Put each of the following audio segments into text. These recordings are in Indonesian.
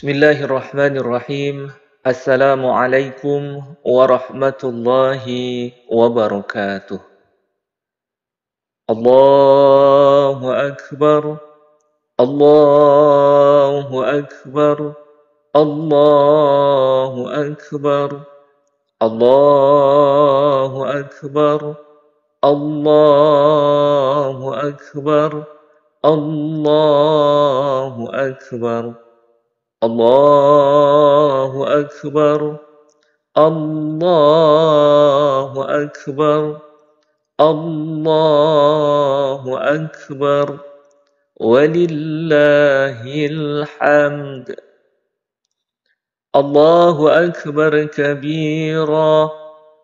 Bismillahirrahmanirrahim. Assalamualaikum warahmatullahi wabarakatuh. Allahu Akbar. Allahu Akbar. Allahu Akbar. Allahu Akbar. Allahu Akbar. Allahu Akbar. Allahu Akbar. Allahu Akbar. Allahu Akbar. Walillahil hamd. Allahu Akbar kabira.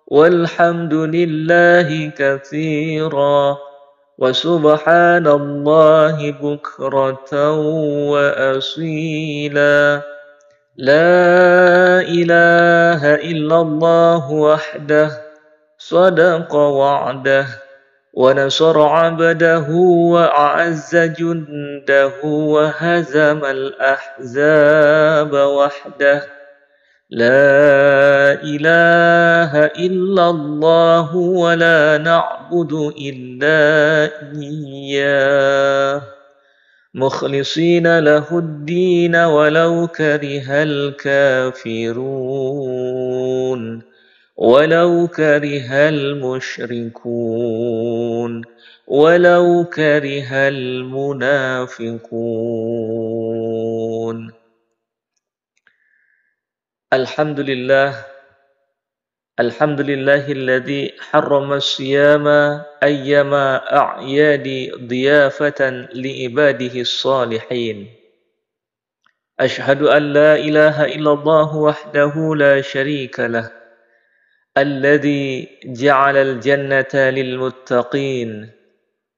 Walhamdulillahi katsira. وسبحان الله بكرة وأصيلا لا إله إلا الله وحده صدق وعده ونصر عبده وأعز جنده وهزم الأحزاب وحده لا إله إلا الله ولا نعبد إلا إياه مخلصين له الدين ولو كره الكافرون ولو كره المشركون ولو كره المنافقون. Alhamdulillahilladzi harrama as-siyama ayyama a'yadi dhiyafatan li ibadihi s-salihin. Ashhadu an la ilaha illallah wahdahu la syarika lah. Alladzi ja'ala al-jannata lil muttaqin.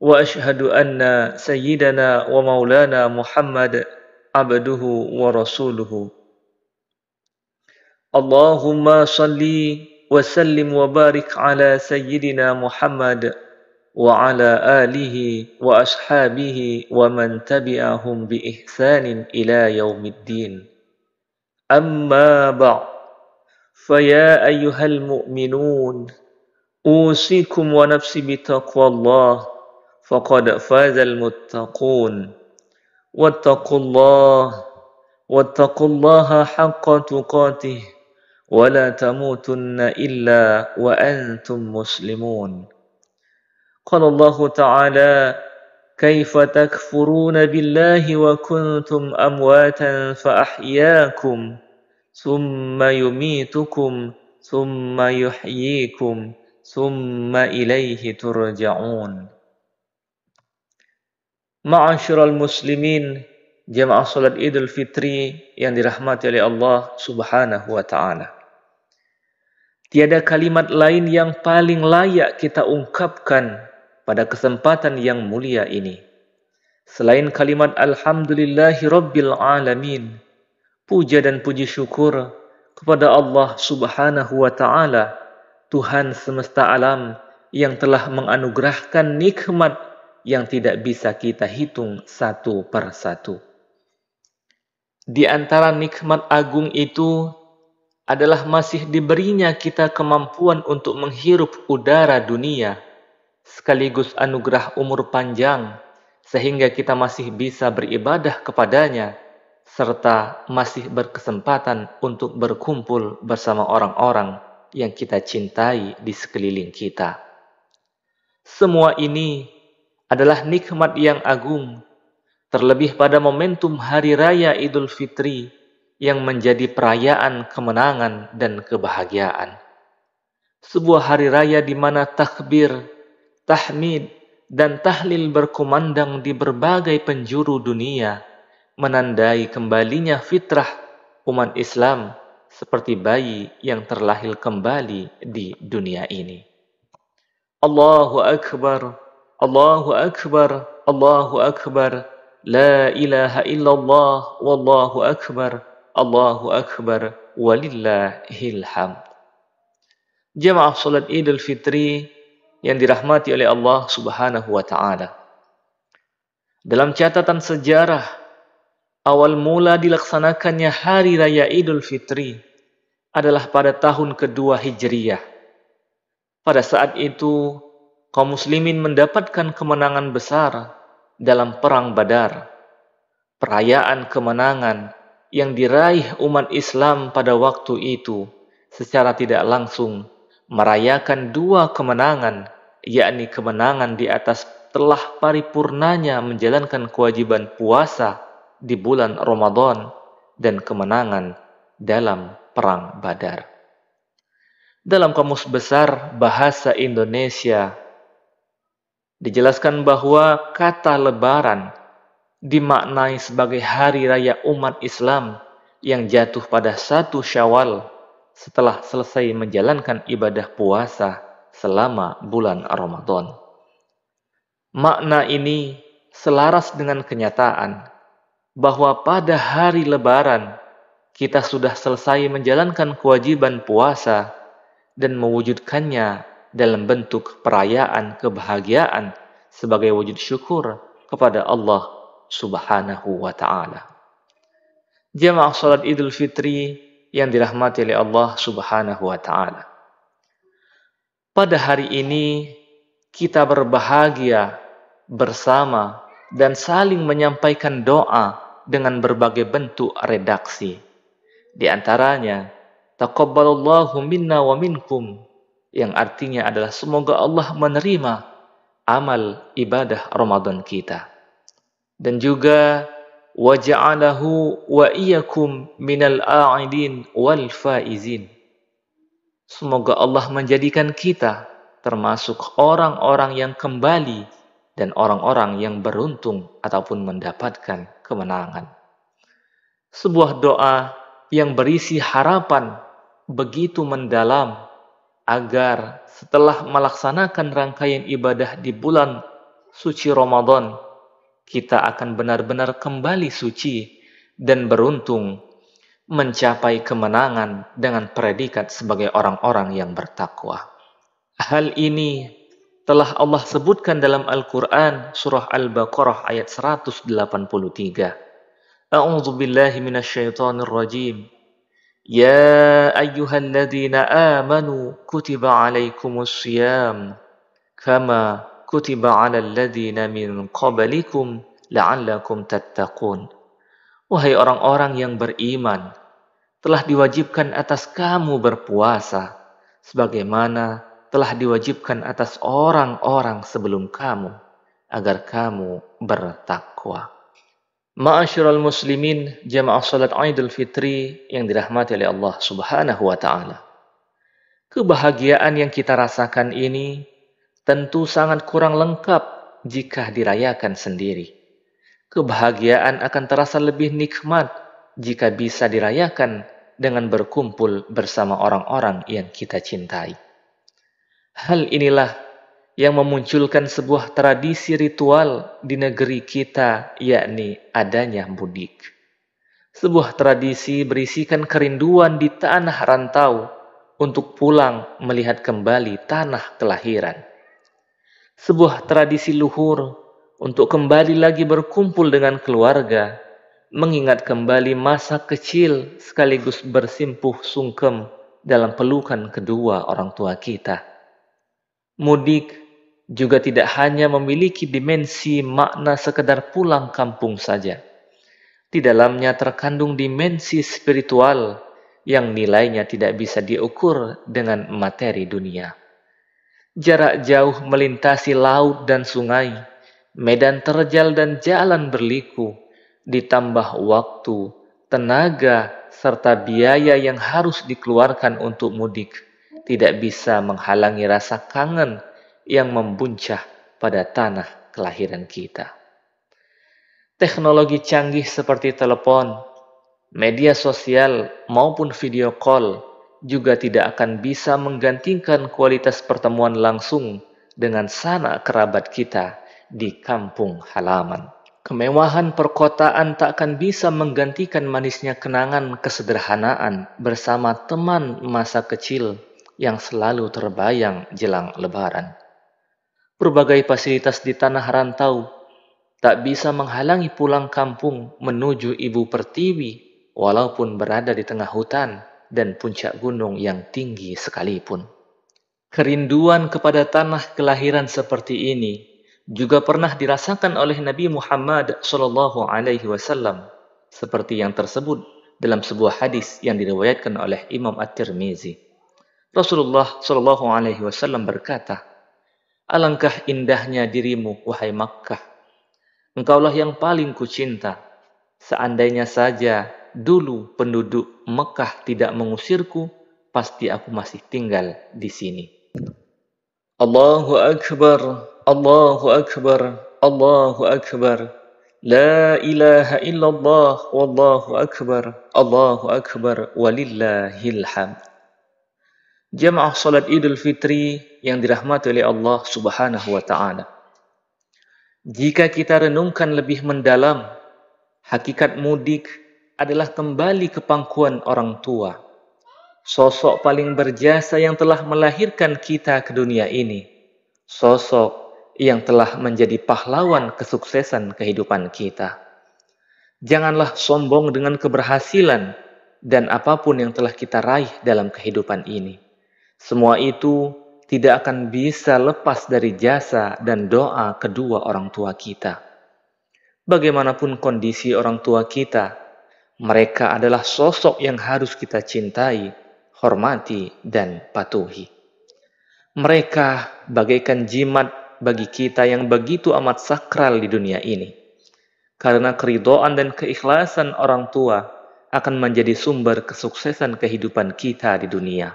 Wa ashhadu anna sayyidana wa maulana Muhammad abduhu wa rasuluhu. Allahumma salli wa sallim wa barik ala sayyidina Muhammad wa ala alihi wa ashabihi wa man tabi'ahum bi ihsanin ila yaumiddin. Amma ba'd. Faya ayyuhal mu'minun, usikum wa nafsi bitaqwallah, faqad fazal muttaqun. Wattaqullaha haqqa tuqatih. ولا تموتن إلا وأنتم مسلمون. قال الله تعالى: كيف تكفرون بالله وكنتم أمواتا فأحياكم ثم يميتكم ثم يحييكم ثم إليه ترجعون. Ma'asyiral muslimin, jamaah salat Idul Fitri yang dirahmati oleh Allah Subhanahu wa taala. Tiada kalimat lain yang paling layak kita ungkapkan pada kesempatan yang mulia ini selain kalimat Alhamdulillahi Rabbil Alamin. Puja dan puji syukur kepada Allah Subhanahu wa ta'ala, Tuhan semesta alam yang telah menganugerahkan nikmat yang tidak bisa kita hitung satu per satu. Di antara nikmat agung itu adalah masih diberinya kita kemampuan untuk menghirup udara dunia, sekaligus anugerah umur panjang, sehingga kita masih bisa beribadah kepadanya, serta masih berkesempatan untuk berkumpul bersama orang-orang yang kita cintai di sekeliling kita. Semua ini adalah nikmat yang agung, terlebih pada momentum Hari Raya Idul Fitri yang menjadi perayaan kemenangan dan kebahagiaan. Sebuah hari raya di mana takbir, tahmid, dan tahlil berkumandang di berbagai penjuru dunia, menandai kembalinya fitrah umat Islam seperti bayi yang terlahir kembali di dunia ini. Allahu Akbar, Allahu Akbar, Allahu Akbar, la ilaha illallah, wallahu akbar, Allahu Akbar, walillahil hamd. Jamaah salat Idul Fitri yang dirahmati oleh Allah Subhanahu wa ta'ala. Dalam catatan sejarah, Awal mula dilaksanakannya Hari Raya Idul Fitri adalah pada tahun kedua Hijriyah. Pada saat itu, kaum muslimin mendapatkan kemenangan besar dalam Perang Badar. Perayaan kemenangan yang diraih umat Islam pada waktu itu secara tidak langsung merayakan dua kemenangan, yakni kemenangan di atas telah paripurnanya menjalankan kewajiban puasa di bulan Ramadan dan kemenangan dalam Perang Badar. Dalam Kamus Besar Bahasa Indonesia dijelaskan bahwa kata Lebaran dimaknai sebagai hari raya umat Islam yang jatuh pada 1 Syawal setelah selesai menjalankan ibadah puasa selama bulan Ramadan. Makna ini selaras dengan kenyataan bahwa pada hari Lebaran kita sudah selesai menjalankan kewajiban puasa dan mewujudkannya dalam bentuk perayaan kebahagiaan sebagai wujud syukur kepada Allah Subhanahu wa ta'ala. Jamaah salat Idul Fitri yang dirahmati oleh Allah Subhanahu wa ta'ala. Pada hari ini kita berbahagia bersama dan saling menyampaikan doa dengan berbagai bentuk redaksi. Di antaranya, taqabbalallahu minna wa minkum, yang artinya adalah semoga Allah menerima amal ibadah Ramadan kita. Dan juga waja'alahu wa iyyakum minal a'idin wal faizin. Semoga Allah menjadikan kita termasuk orang-orang yang kembali dan orang-orang yang beruntung ataupun mendapatkan kemenangan. Sebuah doa yang berisi harapan begitu mendalam agar setelah melaksanakan rangkaian ibadah di bulan suci Ramadan, kita akan benar-benar kembali suci dan beruntung mencapai kemenangan dengan predikat sebagai orang-orang yang bertakwa. Hal ini telah Allah sebutkan dalam Al-Quran surah Al-Baqarah ayat 183. A'udzu billahi minasyaitonir rajim. Ya ayyuhalladzina amanu kutiba alaikumus syiyam kama kutiba 'alal ladzina min qablikum la'allakum tattaqun. Wahai orang-orang yang beriman, telah diwajibkan atas kamu berpuasa sebagaimana telah diwajibkan atas orang-orang sebelum kamu agar kamu bertakwa. Ma'asyiral muslimin, jamaah salat Idul Fitri yang dirahmati oleh Allah Subhanahu wa ta'ala. Kebahagiaan yang kita rasakan ini tentu sangat kurang lengkap jika dirayakan sendiri. Kebahagiaan akan terasa lebih nikmat jika bisa dirayakan dengan berkumpul bersama orang-orang yang kita cintai. Hal inilah yang memunculkan sebuah tradisi ritual di negeri kita, yakni adanya mudik. Sebuah tradisi berisikan kerinduan di tanah rantau untuk pulang melihat kembali tanah kelahiran. Sebuah tradisi luhur untuk kembali lagi berkumpul dengan keluarga, mengingat kembali masa kecil sekaligus bersimpuh sungkem dalam pelukan kedua orang tua kita. Mudik juga tidak hanya memiliki dimensi makna sekedar pulang kampung saja. Di dalamnya terkandung dimensi spiritual yang nilainya tidak bisa diukur dengan materi dunia. Jarak jauh melintasi laut dan sungai, medan terjal dan jalan berliku, ditambah waktu, tenaga, serta biaya yang harus dikeluarkan untuk mudik, tidak bisa menghalangi rasa kangen yang membuncah pada tanah kelahiran kita. Teknologi canggih seperti telepon, media sosial, maupun video call juga tidak akan bisa menggantikan kualitas pertemuan langsung dengan sanak kerabat kita di kampung halaman. Kemewahan perkotaan tak akan bisa menggantikan manisnya kenangan kesederhanaan bersama teman masa kecil yang selalu terbayang jelang Lebaran. Berbagai fasilitas di tanah rantau tak bisa menghalangi pulang kampung menuju ibu pertiwi, walaupun berada di tengah hutan dan puncak gunung yang tinggi sekalipun. Kerinduan kepada tanah kelahiran seperti ini juga pernah dirasakan oleh Nabi Muhammad SAW, seperti yang tersebut dalam sebuah hadis yang diriwayatkan oleh Imam At-Tirmizi. Rasulullah SAW berkata, "Alangkah indahnya dirimu, wahai Makkah. Engkaulah yang paling kucinta. Seandainya saja dulu penduduk Mekah tidak mengusirku, pasti aku masih tinggal di sini." Allahu Akbar, Allahu Akbar, Allahu Akbar. La ilaha illallah, wallahu akbar, Allahu akbar, walillahil hamd. Jamaah salat Idul Fitri yang dirahmati oleh Allah Subhanahu wa taala. Jika kita renungkan lebih mendalam, hakikat mudik adalah kembali ke pangkuan orang tua. Sosok paling berjasa yang telah melahirkan kita ke dunia ini. Sosok yang telah menjadi pahlawan kesuksesan kehidupan kita. Janganlah sombong dengan keberhasilan dan apapun yang telah kita raih dalam kehidupan ini. Semua itu tidak akan bisa lepas dari jasa dan doa kedua orang tua kita. Bagaimanapun kondisi orang tua kita, mereka adalah sosok yang harus kita cintai, hormati, dan patuhi. Mereka bagaikan jimat bagi kita yang begitu amat sakral di dunia ini. Karena keridhaan dan keikhlasan orang tua akan menjadi sumber kesuksesan kehidupan kita di dunia.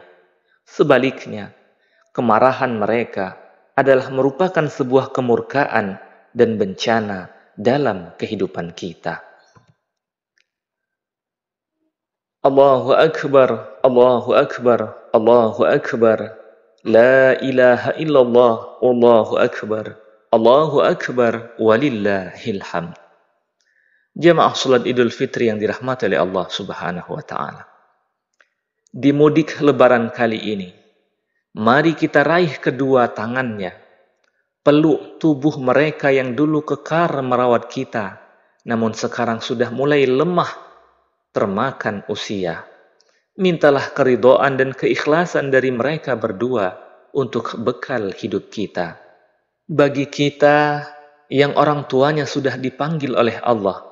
Sebaliknya, kemarahan mereka adalah merupakan sebuah kemurkaan dan bencana dalam kehidupan kita. Allahu Akbar, Allahu Akbar, Allahu Akbar. La ilaha illallah, wallahu akbar, Allahu akbar, walillahil hamd. Jamaah salat Idul Fitri yang dirahmati oleh Allah Subhanahu wa taala. Di mudik lebaran kali ini, mari kita raih kedua tangannya, peluk tubuh mereka yang dulu kekar merawat kita, namun sekarang sudah mulai lemah, termakan usia. Mintalah keridhaan dan keikhlasan dari mereka berdua untuk bekal hidup kita. Bagi kita yang orang tuanya sudah dipanggil oleh Allah,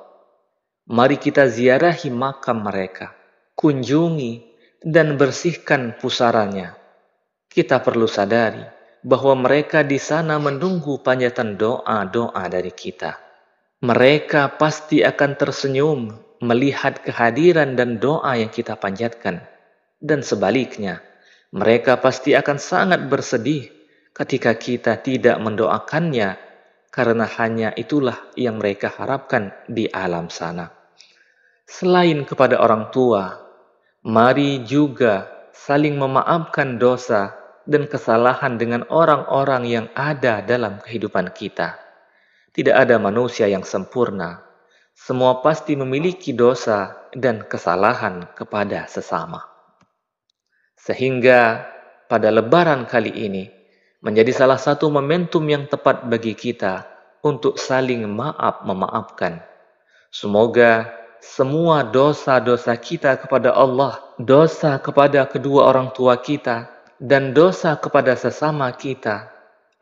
mari kita ziarahi makam mereka, kunjungi dan bersihkan pusaranya. Kita perlu sadari bahwa mereka di sana menunggu panjatan doa-doa dari kita. Mereka pasti akan tersenyum melihat kehadiran dan doa yang kita panjatkan. Dan sebaliknya, mereka pasti akan sangat bersedih ketika kita tidak mendoakannya, karena hanya itulah yang mereka harapkan di alam sana. Selain kepada orang tua, mari juga saling memaafkan dosa dan kesalahan dengan orang-orang yang ada dalam kehidupan kita. Tidak ada manusia yang sempurna. Semua pasti memiliki dosa dan kesalahan kepada sesama. Sehingga pada lebaran kali ini menjadi salah satu momentum yang tepat bagi kita untuk saling memaafkan. Semoga semua dosa-dosa kita kepada Allah, dosa kepada kedua orang tua kita, dan dosa kepada sesama kita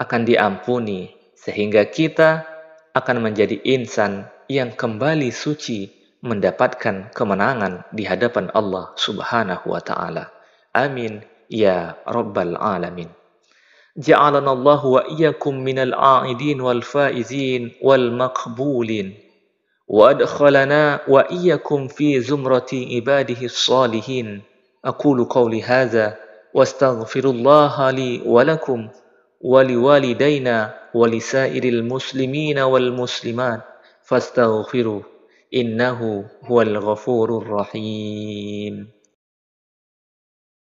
akan diampuni, sehingga kita akan menjadi insan yang kembali suci, mendapatkan kemenangan di hadapan Allah Subhanahu wa taala. Amin ya rabbal alamin. Ja'alana Allah wa iyyakum minal a'idin wal faizin wal maqbulin wa adkhalana wa iyyakum fi zumrati ibadihi salihin. Aqulu qawli hadza wastaghfirullaha li wa lakum wa liwalidayna wa lisairil muslimina wal muslimat fastaghfiruh innahu huwal ghafurur rahim.